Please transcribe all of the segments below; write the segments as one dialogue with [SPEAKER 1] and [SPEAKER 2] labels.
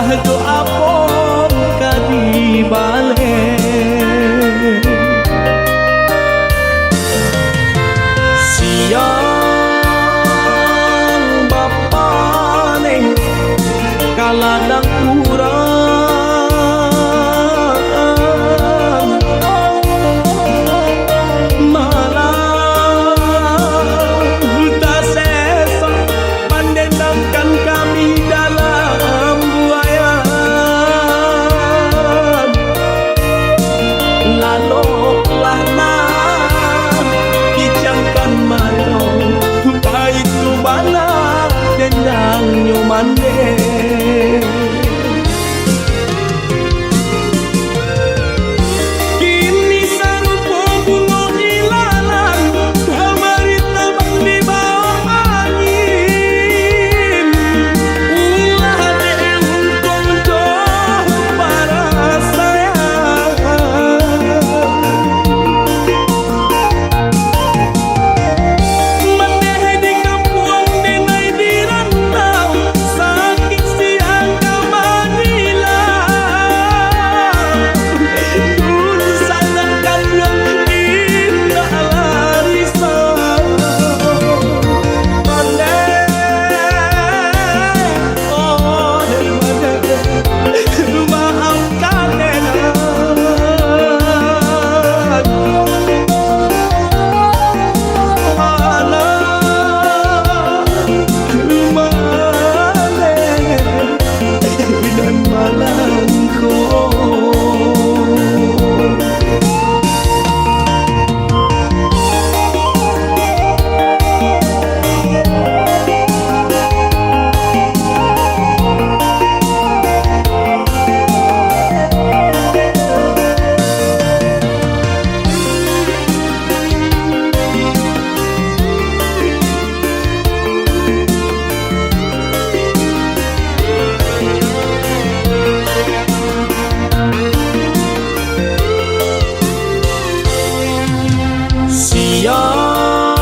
[SPEAKER 1] doa pom kadibale siang bapane kaladang urang malam tak sesa mendendangkan kami dalam buayan laloklah nah kicangkan matong baik tu bala dendang nyumande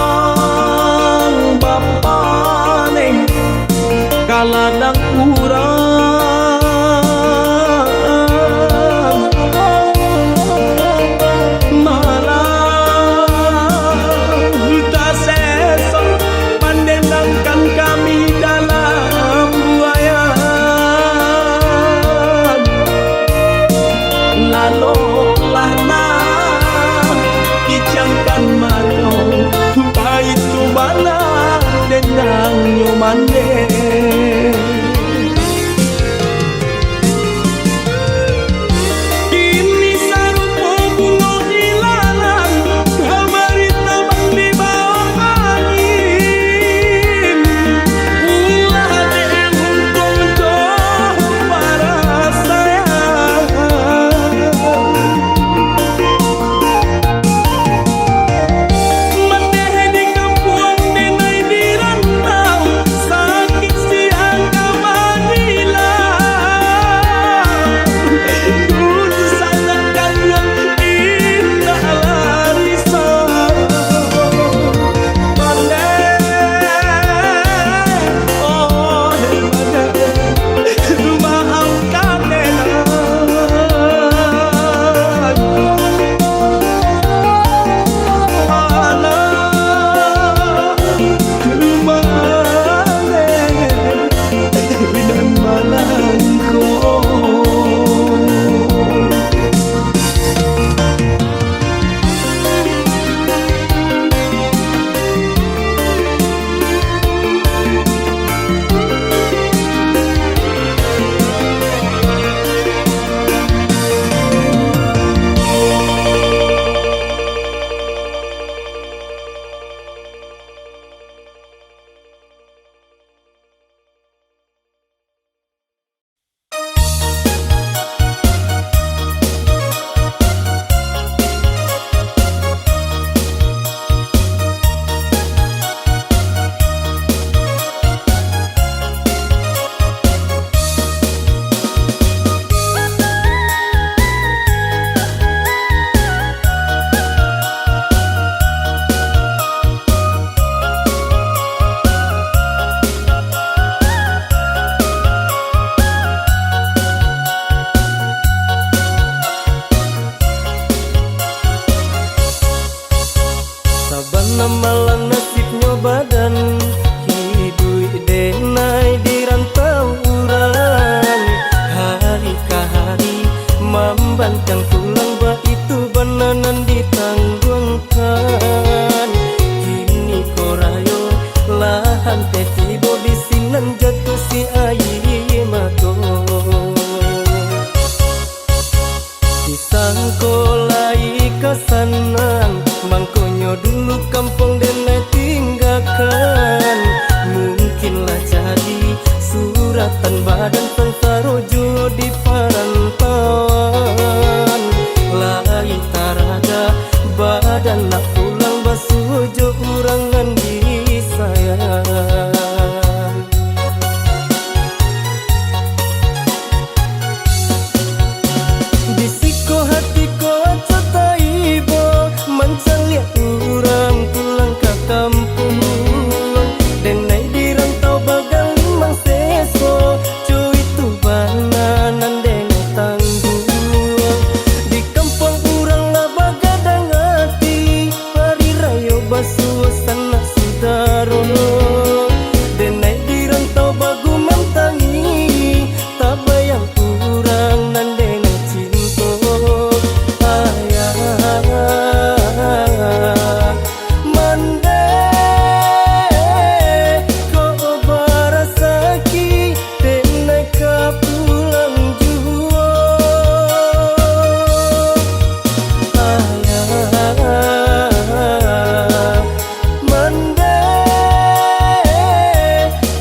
[SPEAKER 1] siang bapane kaladang urang malam tak sesa mendendangkan kami dalam buayan laloklah nah kicangkan matong baik tu bala dendang nyumande
[SPEAKER 2] Mambantang tulang ba itu bananan ditangguhkan. Kini korayo lahan tibo bisinan jatuh si ayi mato. Disangkolai kasanang mangkonyo dulu kampung denai tinggalkan. Mungkinlah jadi suratan badan pensarojo di perantauan. Lai tarada badan nak pulang basujo urangan di sayang. Disiko hatiko cata ibo mancan liat urang pulang ke kampung. Denai dirantau bagal limang seso cuy tu bananan denai tangguh. Di kampung urang lah bagadang hati hari rayo basuh sana sudaro. Denai dirantau bagu mantangi tak bayang urang nan denai cinta. Ayah mande ko barasaki denai ka pulang juo. Ayah mande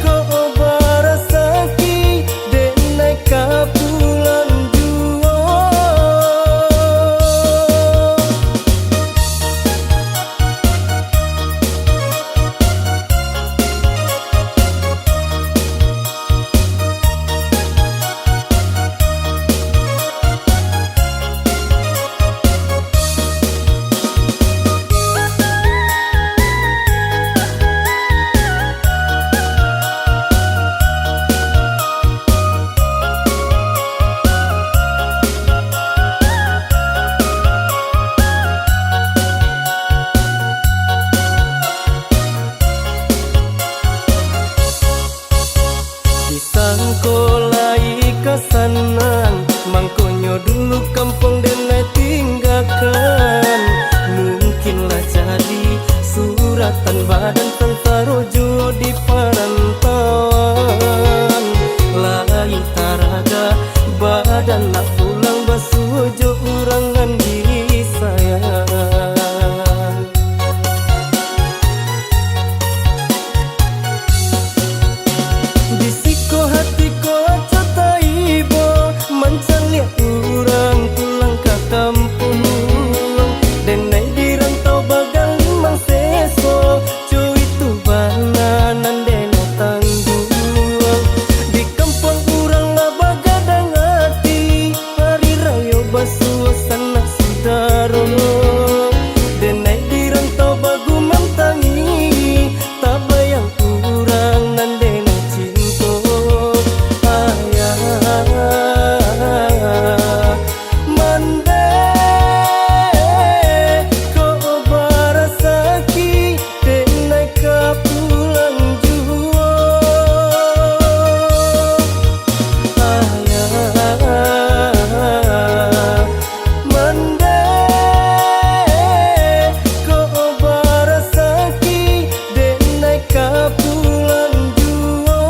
[SPEAKER 2] ko barasaki denai ka pulang juo. Disangkolai kasanang mangkonyo dulu kampung denai tinggalkan. Mungkinlah jadi suratan badan pensarojo di perantauan. Lai tarada badan nak pulang basujo urangan di sayang. Disiko hatiko cata ibo mancan liat urang pulang ke kampung. Denai dirantau bagal limang seso cuy tu bananan denai tangguh. Di kampung urang lah bagadang hati hari rayo basuh sana sudaro. Denai dirantau bagu mantangi tak bayang urang nan denai cinta. Ayah mande ko barasaki denai ka pulang juo. Ayah mande ko barasaki denai ka pulang juo.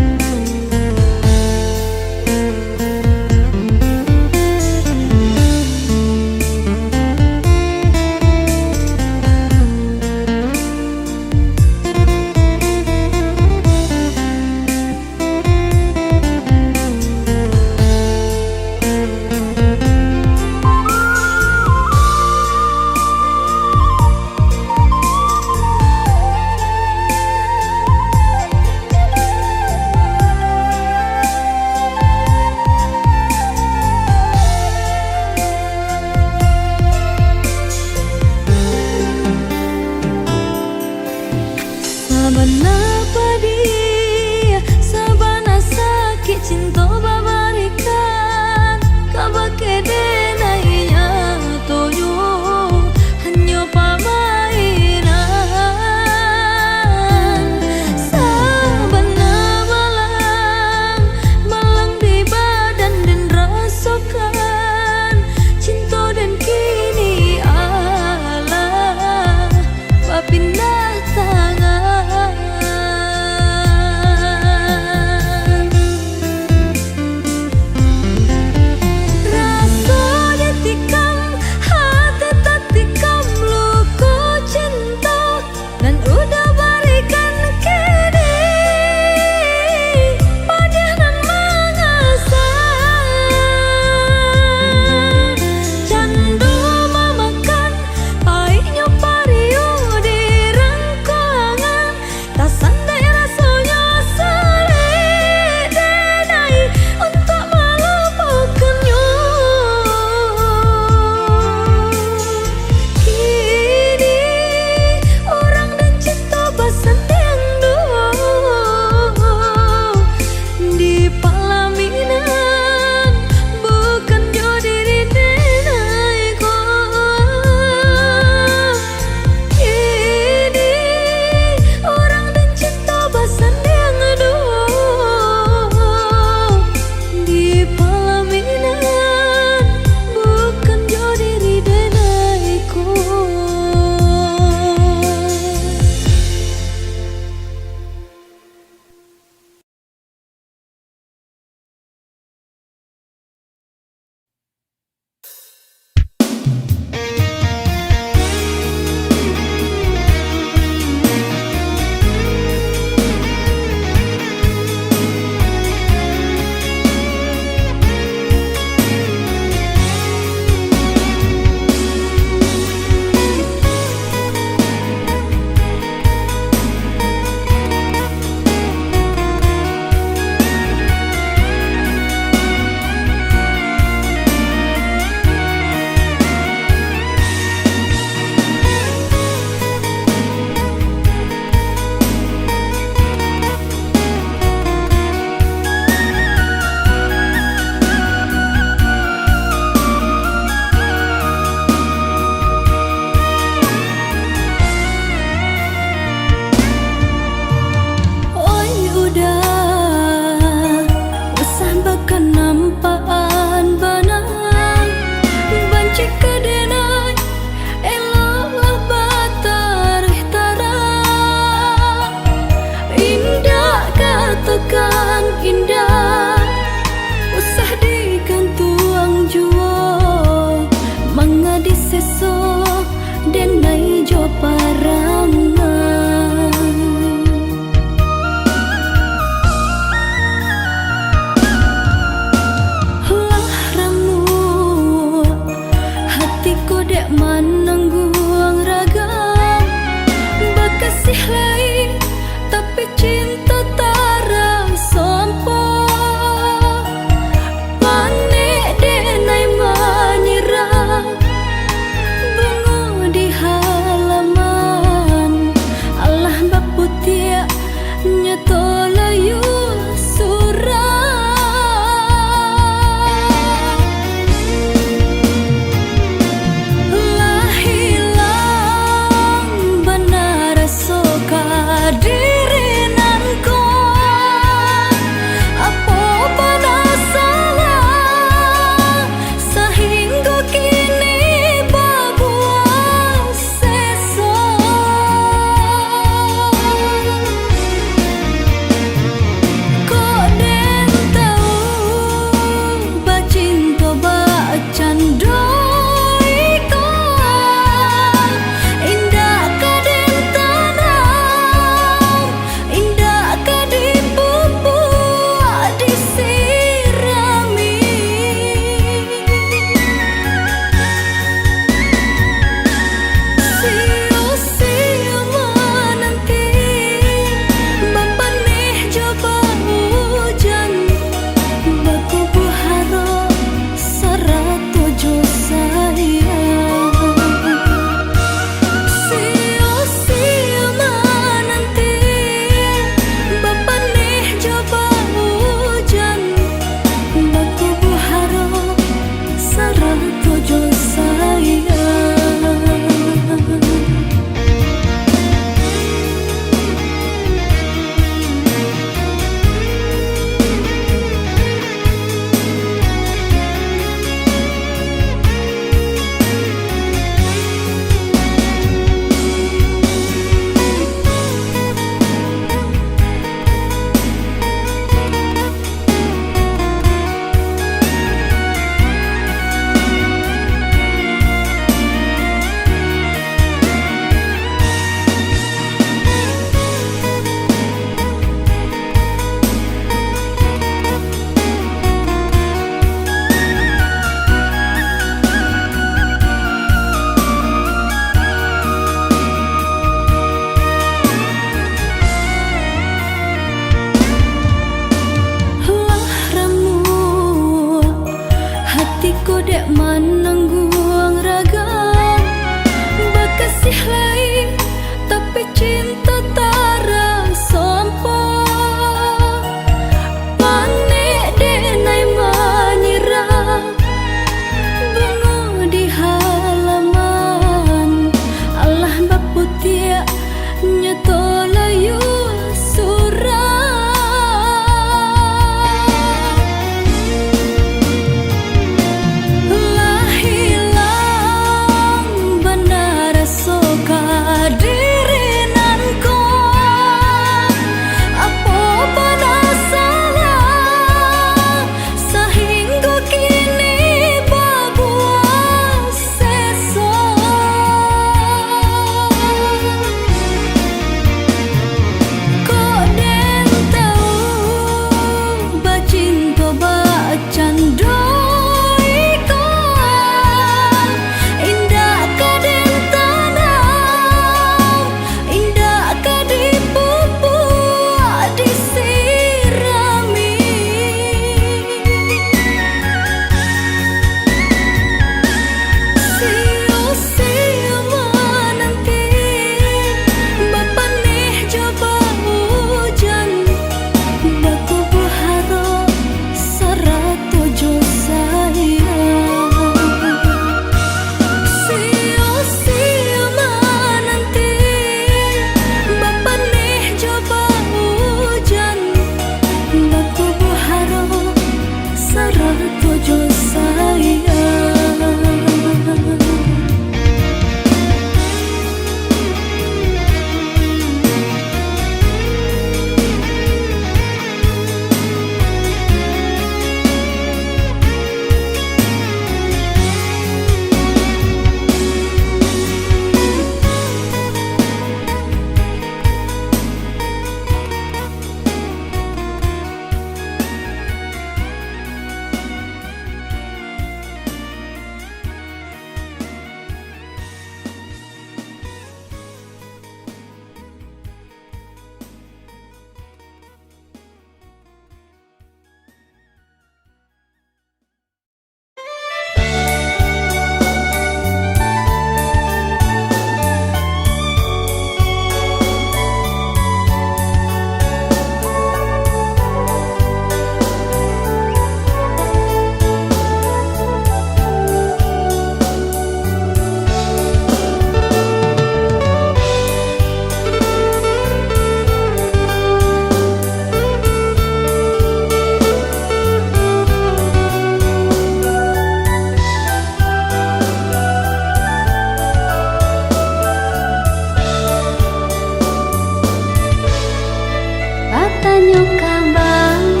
[SPEAKER 3] tanyo kambang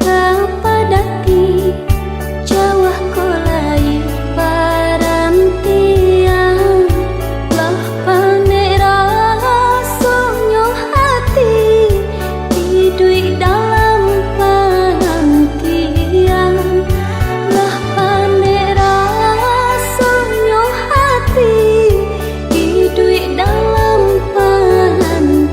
[SPEAKER 3] kapadaki jawah kolai parantiang lah panera sonyo hati idui dalam panantiang lah panera sonyo hati idui dalam panantiang.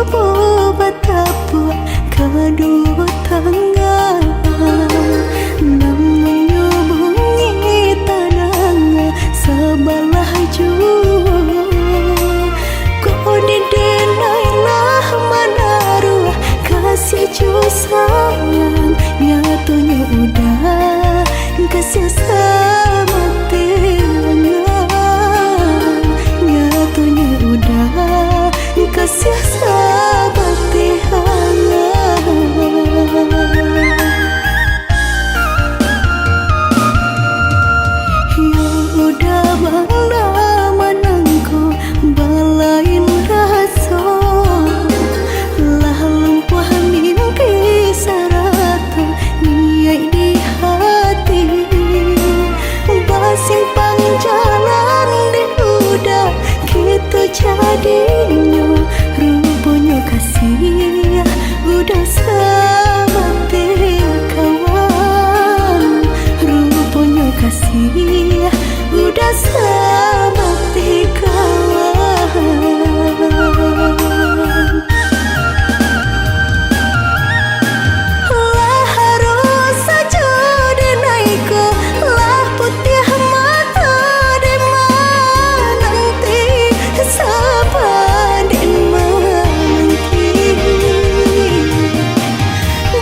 [SPEAKER 3] coba batapu kedua tangan namun nyubungi tanang sebelah jua kau didenailah menaruh kasih ju sayang nyatunya udah kasih sama tiangan nyatunya udah kasih sahabat tiangan ya udah bangla menangku balain rasa lah lumpah mimpi sarata niai di hati basimpang jalan di udah kita jadinya rupanya kasih udah sama kawan rupanya kasih udah sama kawan lah harus saja denaiku lah putih mata dema nanti sabar dema nanti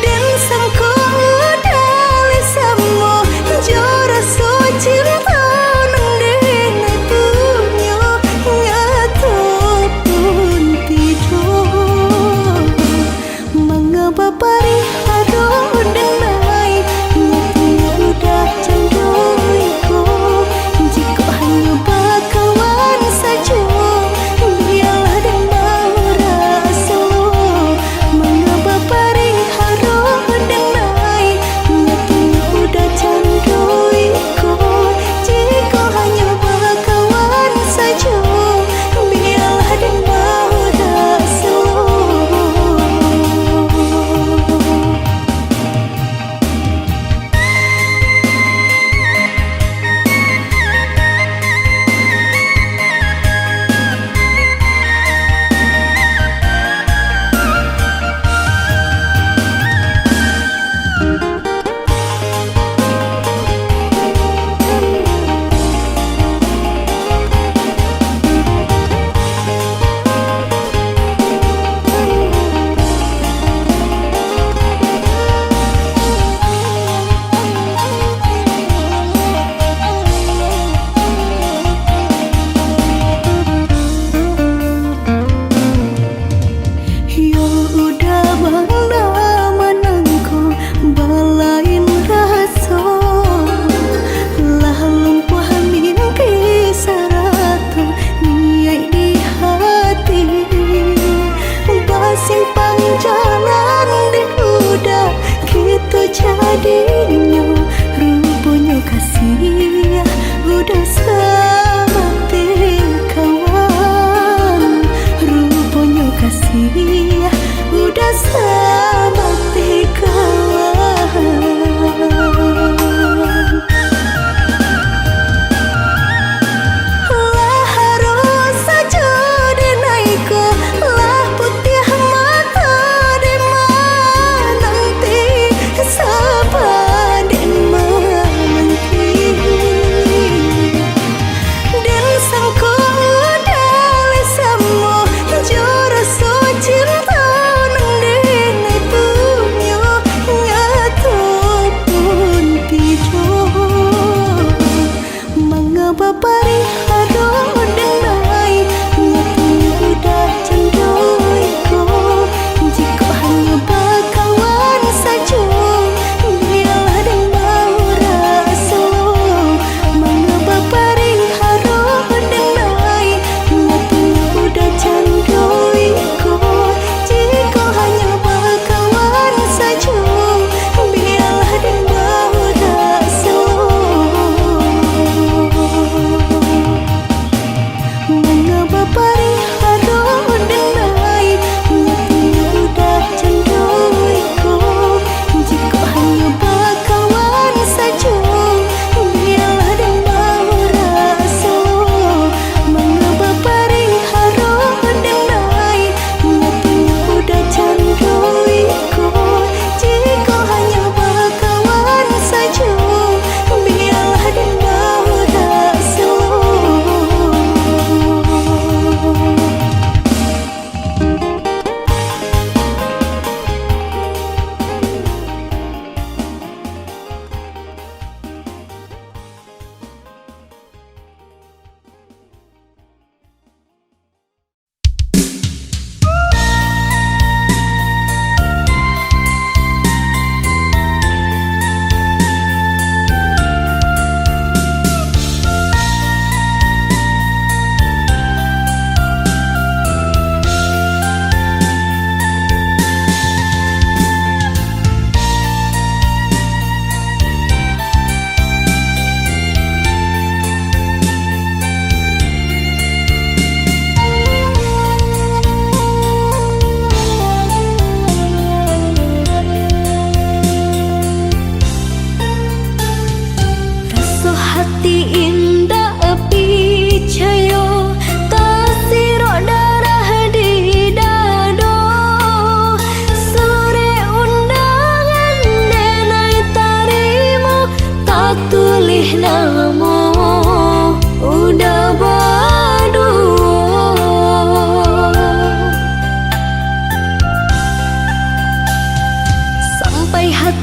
[SPEAKER 3] dan sangko dali samo jora so cinta nang dena punya nyata pun tidur mengapa pari haro denai nyati udah candoiku jika hanya bakawan saja biarlah dan mau rasa mengapa pari haro denai nyati udah candoiku jika hanya bakawan saja biarlah dan mau rasa ya udah bangla menangku balain rasa lah lumpah mimpi sarata niai di hati basimpang jalan di udah kita jadinya rupanya kasih udah sama kawan rupanya kasih udah sama kawan lah harus saja denaiku lah putih mata dema nanti sabar dema nanti dan sangko dali samo jora so cinta nang dene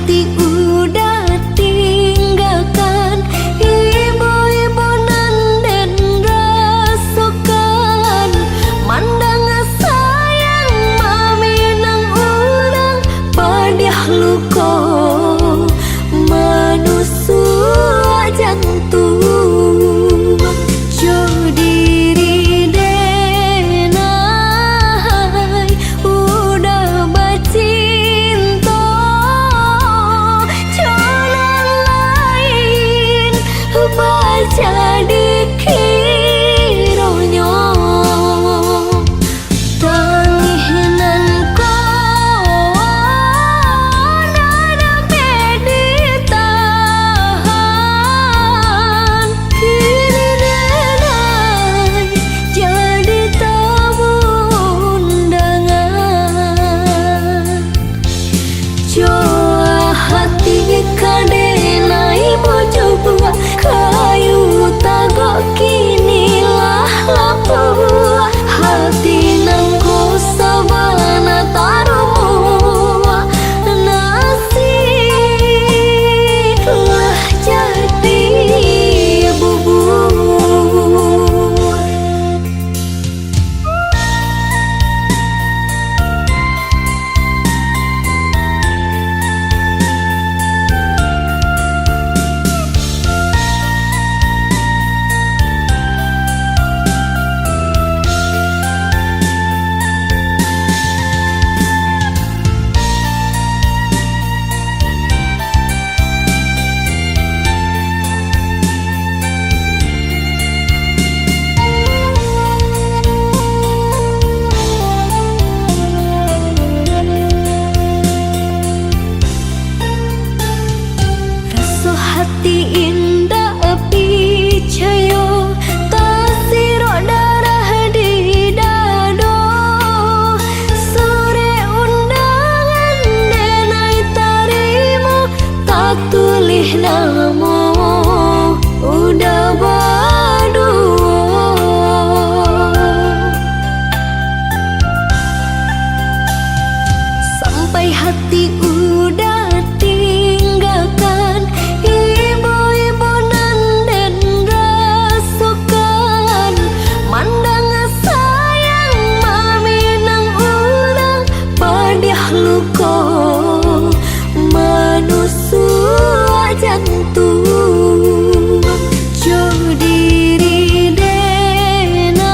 [SPEAKER 3] hati udah tinggalkan ibu-ibu nan den rasukan mandang sayang mami nang urang padiah luko manusu jantung jo diri denai udah bacinta jalan lain baca dikironyo tanginan ko nada meditahan kini denai jadi tamu undangan Joa hati kadenai bojo buah kayu tagok kinilah lapua hati nangku sabana taruh nasib lah jadi bubur. Rasa hati indah api cayo tasiro darah di dado sore undangan denai tarimo tak tulih namo udah badu sampai hati udah tinggalkan ibu-ibu nan den rasukan mandang sayang mami nang urang padiah luko manusu jantung jo diri denai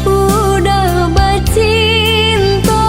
[SPEAKER 3] udah bacinta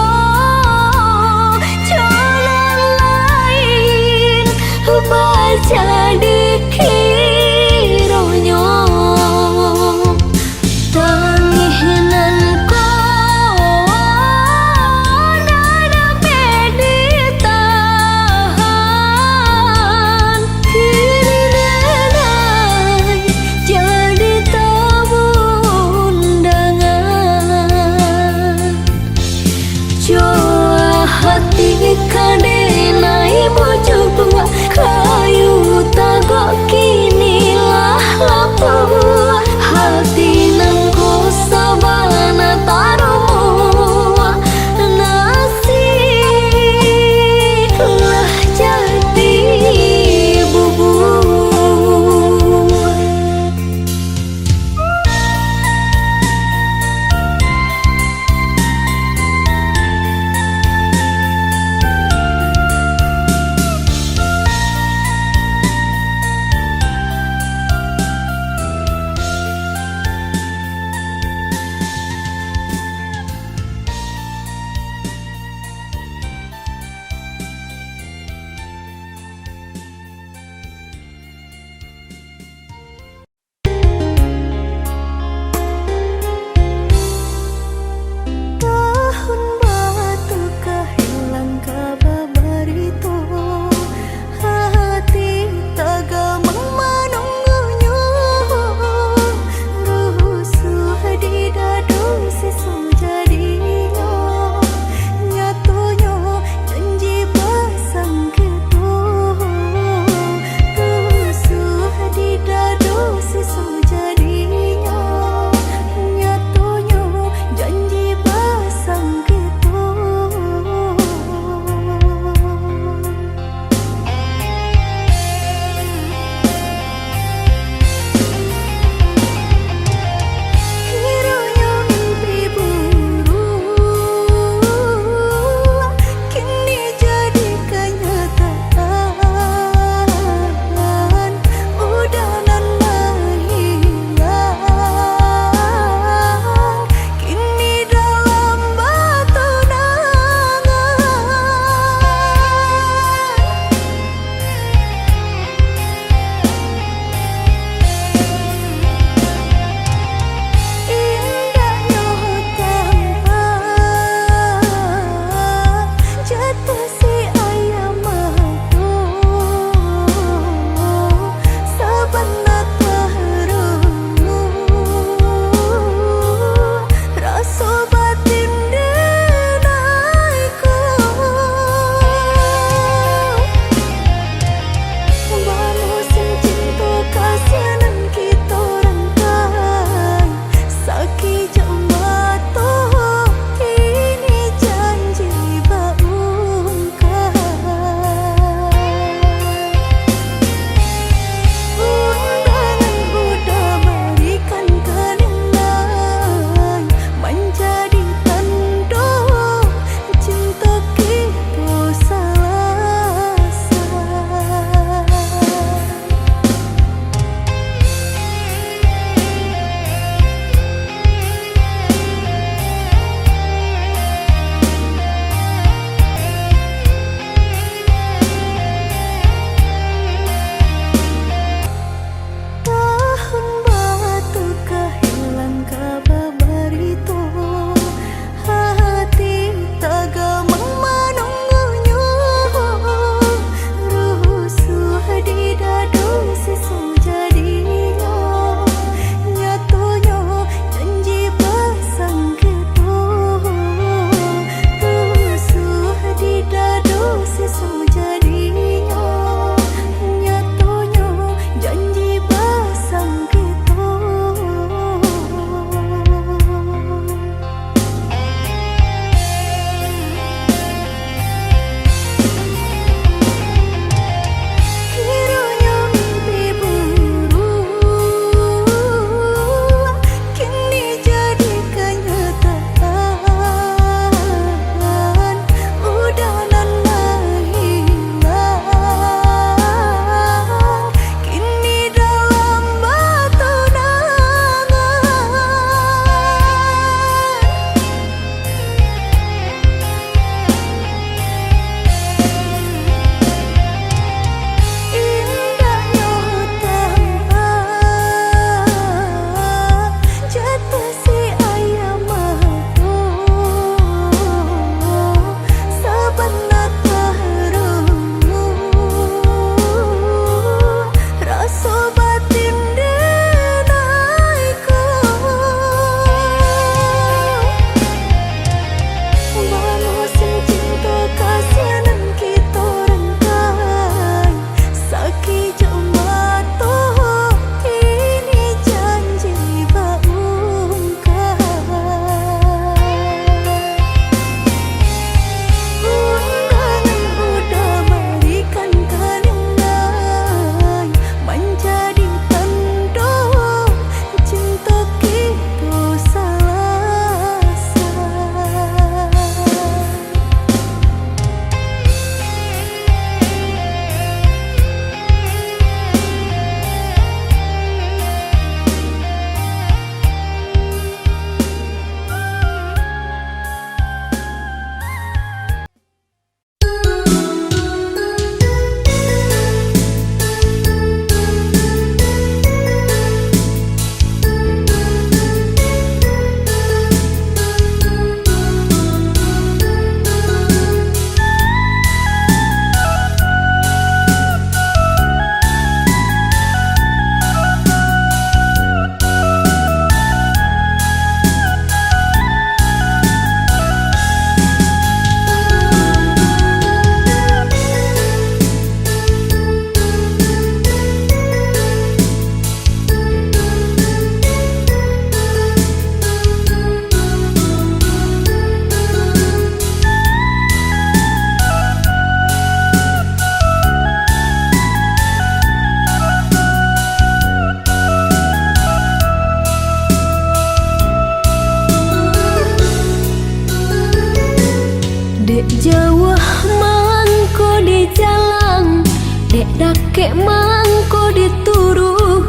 [SPEAKER 3] Dek Jawa mangko di jalan, dek dake mangko di turun.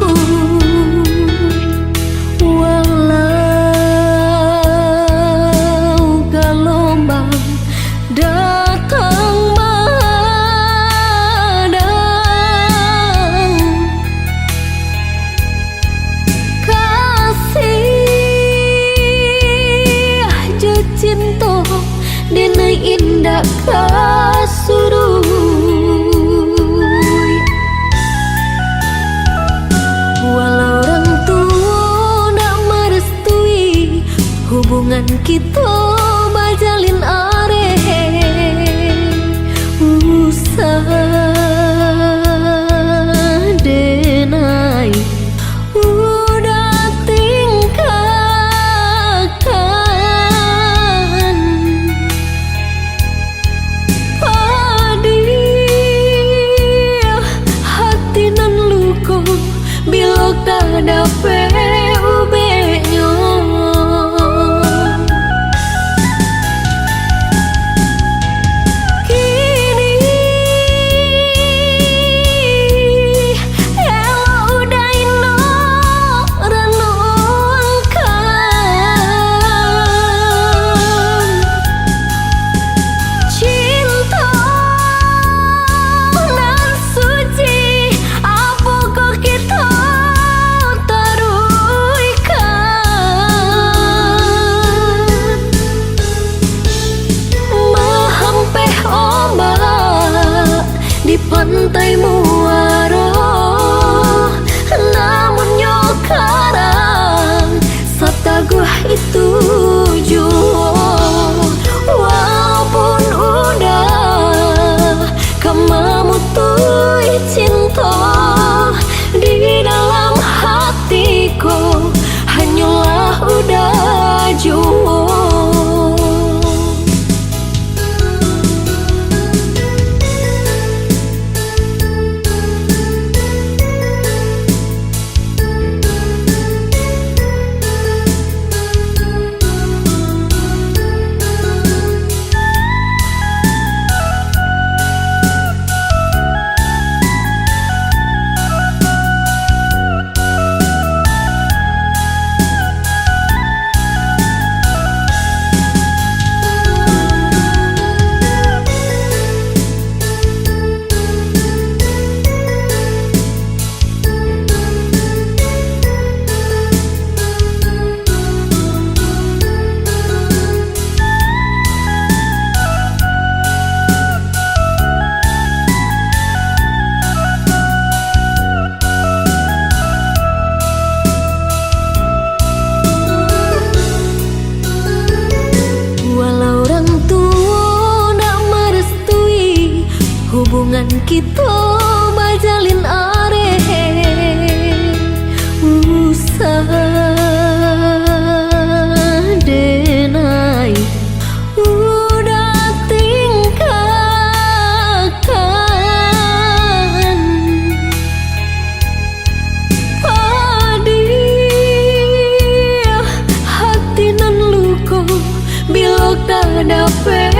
[SPEAKER 3] Walau gelombang datang madang, kasih jo cinta denai indah kasuruy. Walau orang tua nak merestui hubungan kita bajalin areh, usah denai udah tingkahkan. Hati nan luko bila kada ubenya. Kini ela udah ino renungkan cinta nan suci, apa kok kita taruhkan. Mahampeh ombak di pantai muara, namun nyokarang sataguh itu jua. Walaupun udah kemamutui cinta di dalam hatiku, hanyalah udah jua. Walau orang tua nak merestui hubungan kita bajalin areh, usah denai udah tingkahkan. Hati nan luko bila kada ubenya.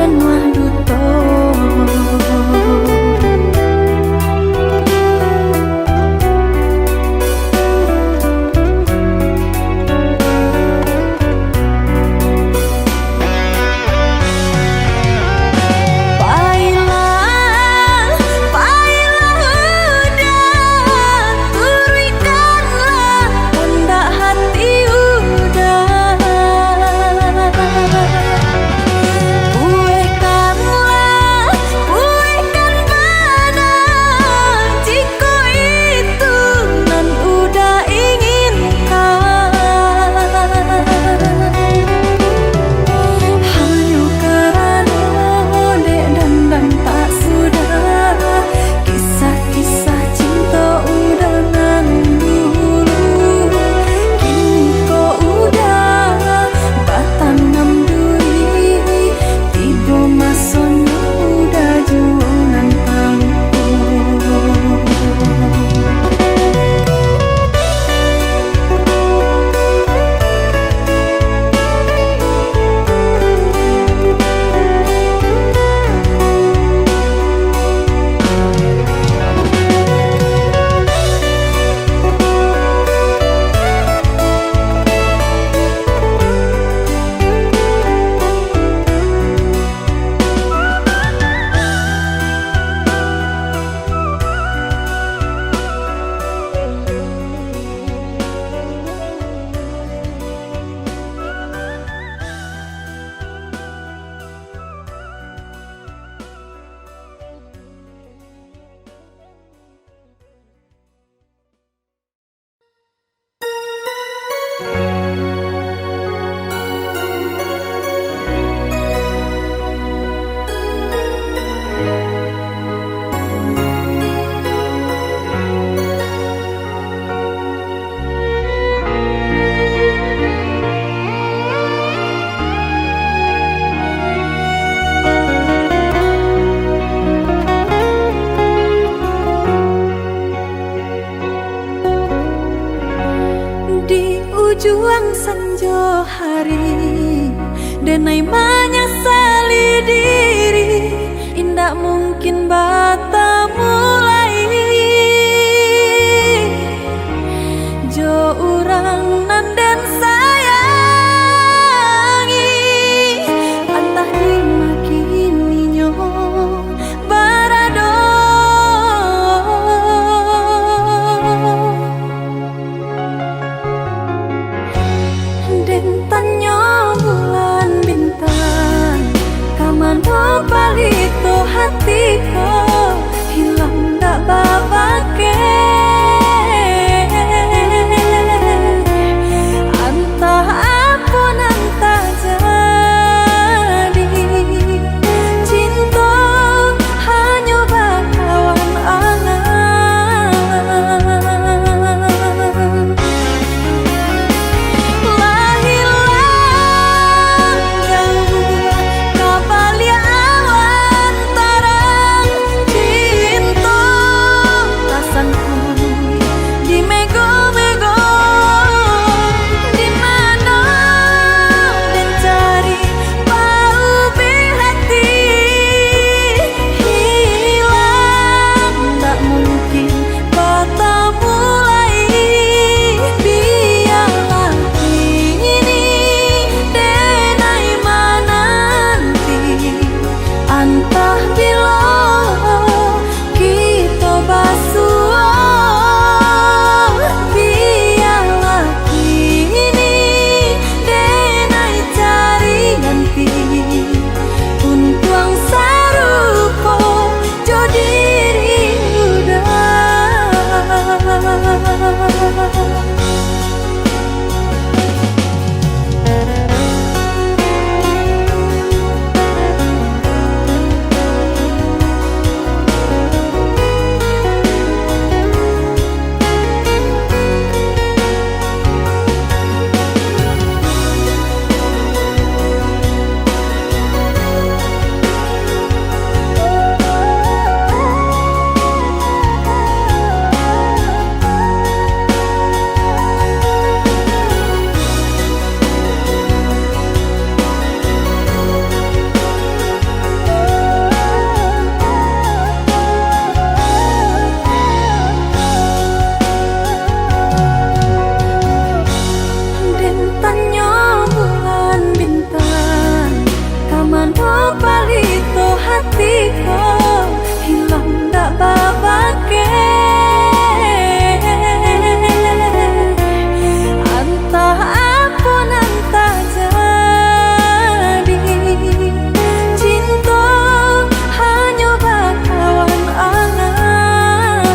[SPEAKER 3] dan wahduto. Juang sanjo hari denai menyesali diri, indak mungkin bata mulai jo urang nanden sayangi antah dimakini nyo barado. Dentanyo bulan bintang kamano palito hatiko hilang dak babake antah apun antah jadi cinta hanya bakawan angan. Lahilang jauh kabalia awan tara palito hatiku hilang tak babake. Entah apa nanti jadi, cinta hanya bakawan angan.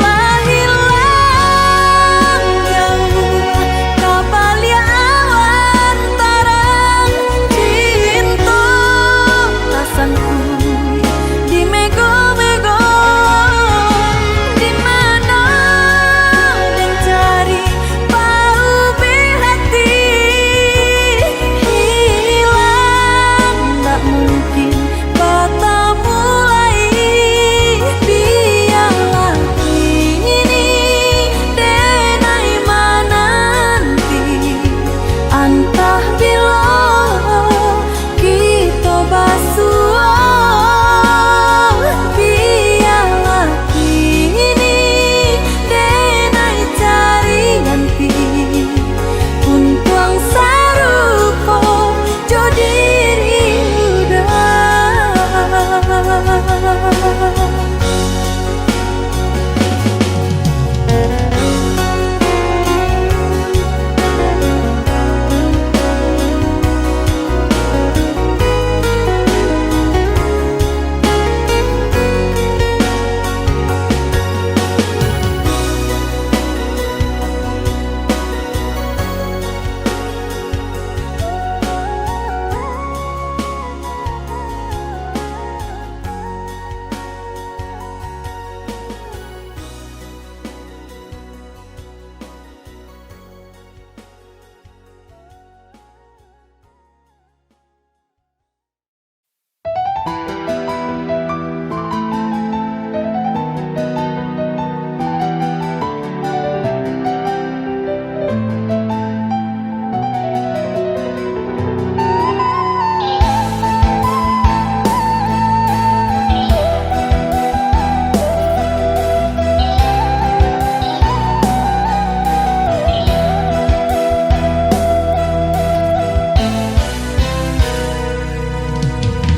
[SPEAKER 3] Lah hilang jauh kabalia awan tarang, cinta rasaku di mego-mego. Di mana mencari paubi hati, hilang tak mungkin kata mulai. Biarlah ini denai menanti, entah bila kita basuh. Biarlah ini denai cari ganti, untung saruko jodiri udah.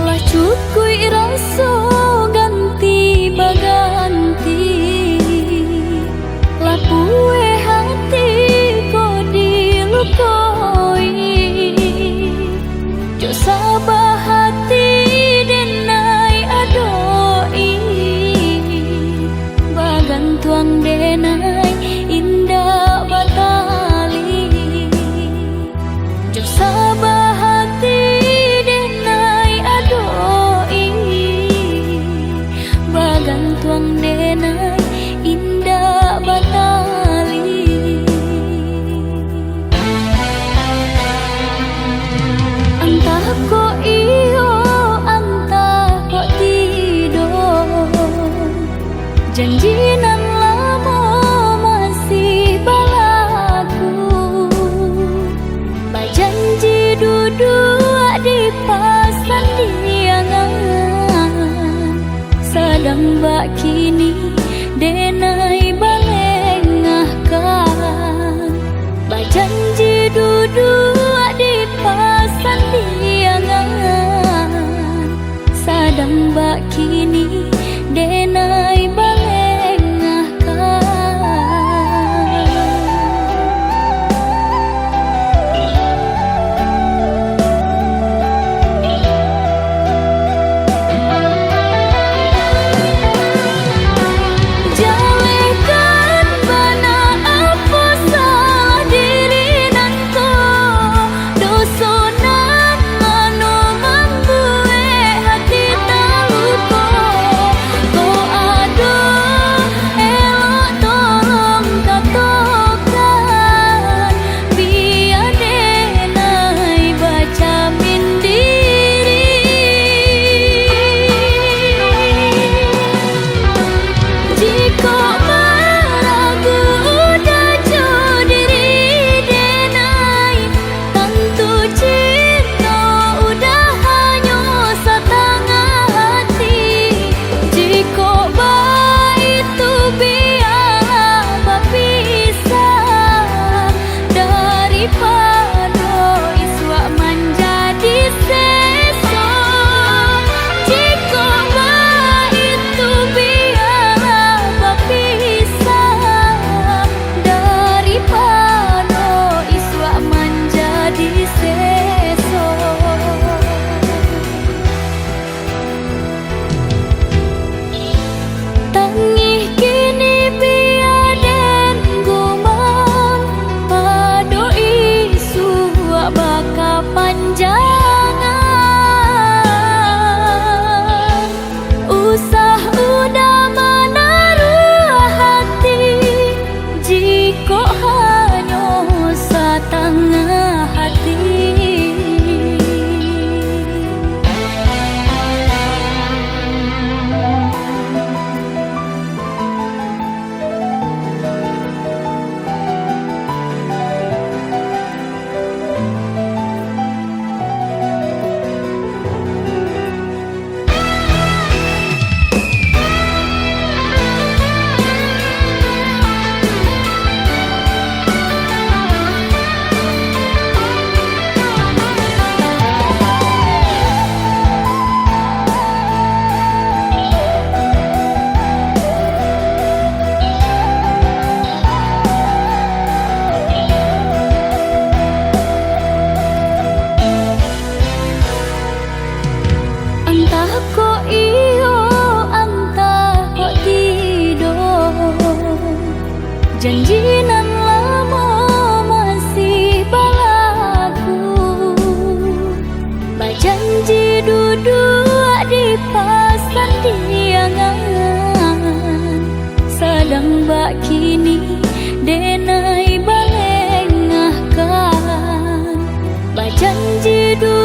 [SPEAKER 3] Lah cukui rasa ganti baganti, lah pue hati ko dilukoi. Jo sabah hati denai adoi, bagan tuang denai indah batali. Jo sabah hati denai adoi, bagan tuang denai indah batali. Entah kok iyo, entah kok tidur, janjinan lama masih balaku. Bajanji duduk di pasan diangan, sedang bak kini denai balengahkan. Bajanji duduk di pasan diangan, sedang bak kini denai balengahkan. Jale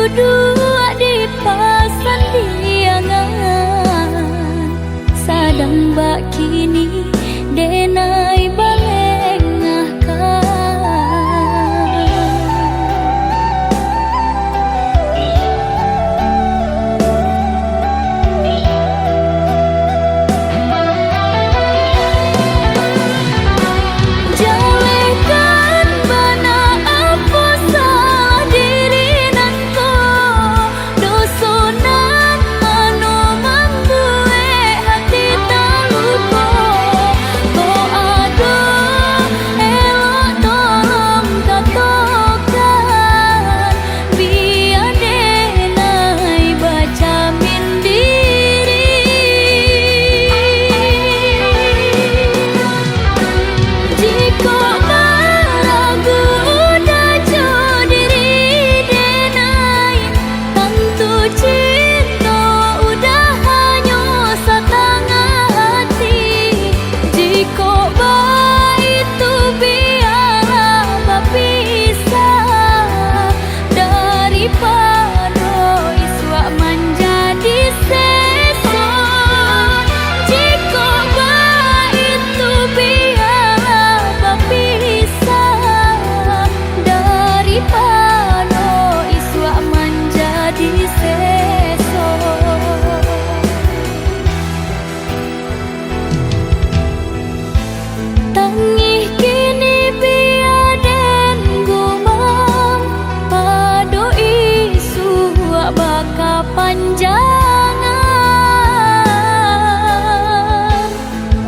[SPEAKER 3] duduk di pasan diangan, sadang bak kini denai balengahkan. Jalekan bana apa salah diri nanko, dosonan anu membuat hati terluka. Ko aduh elok tolong katakan, biar denai baca min diri. Jika meragu udah jauh diri denai, tentu cinta udah hanya setengah hati. Jika itu biarlah berpisah, daripada iswak menjadi sesat. Jika itu biarlah berpisah, daripada iswak menjadi sesat. Tangih kini biaden gumam, pado isu baka panjangan.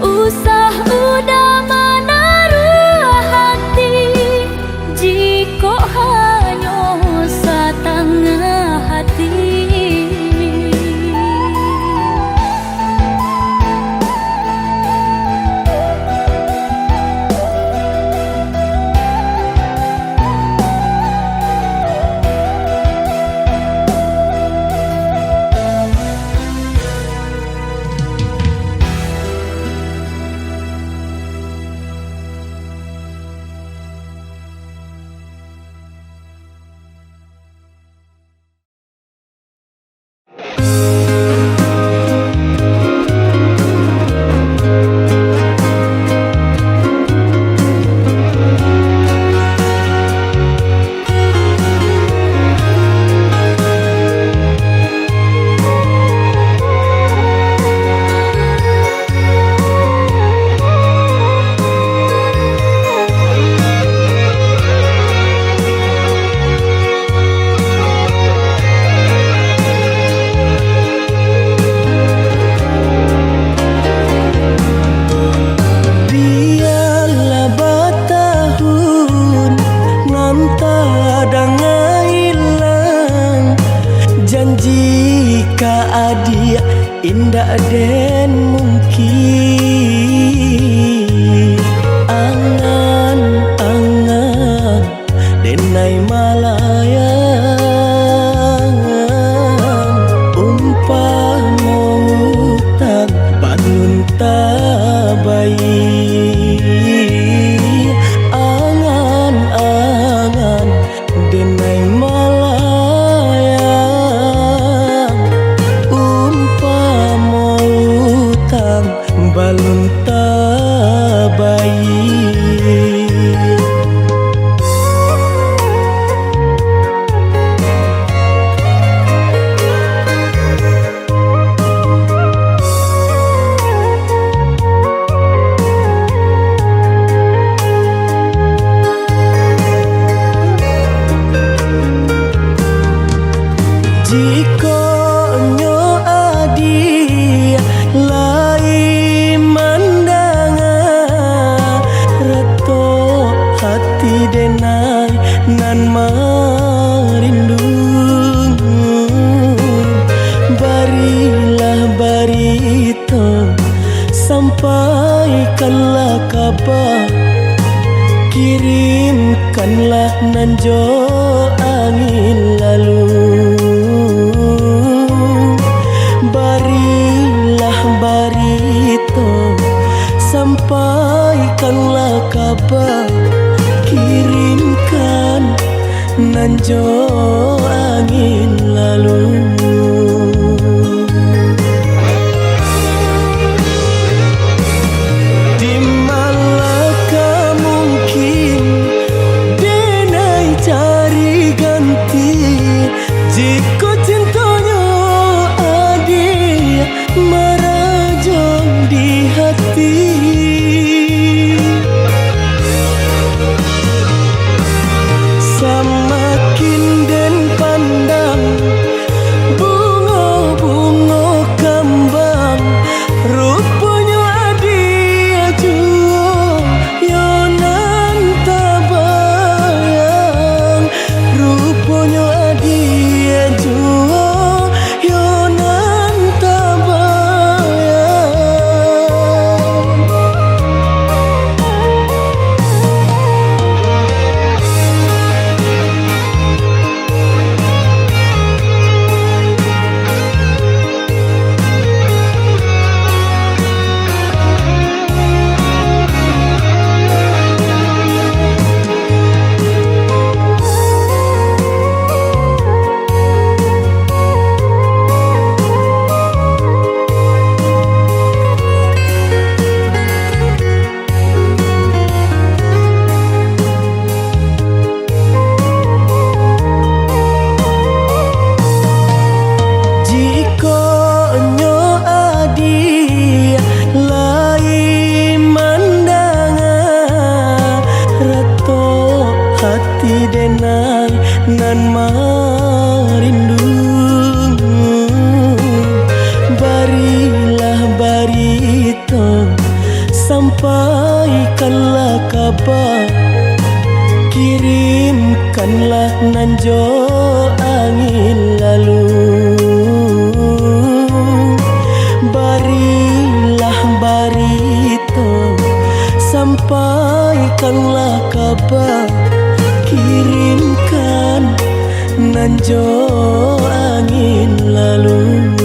[SPEAKER 3] Usah udah menaruh hati, jika hanya setengah hati.
[SPEAKER 2] Biarlah bertahun nanti dengan hilang, janji ka adia indah den mungkin. Angan-angan denai malayang, umpama utang bangun tabai. Angan-angan denai malayang, umpama utang balun tabai. Jika nyo adi lai mandangan, reto hati denai nan marindung. Barilah barito, sampaikanlah kabar, kirimkanlah nanjo angin lalu. Barilah barito, sampaikanlah kabar, kirimkan nan nanjo angin lalu. Di malakah mungkin denai cari ganti jika cintanya adik merajang di hati. Semakin den pandang bunga-bunga kembang, rupanya adia jua yonan tabayang. Rupanya adia jua yonan tabayang. Hati denai nan marindu, barilah barito, sampaikanlah kabar, kirimkanlah nanjo angin lalu. Barilah barito, sampaikanlah kabar, kirimkan nanjo angin lalu.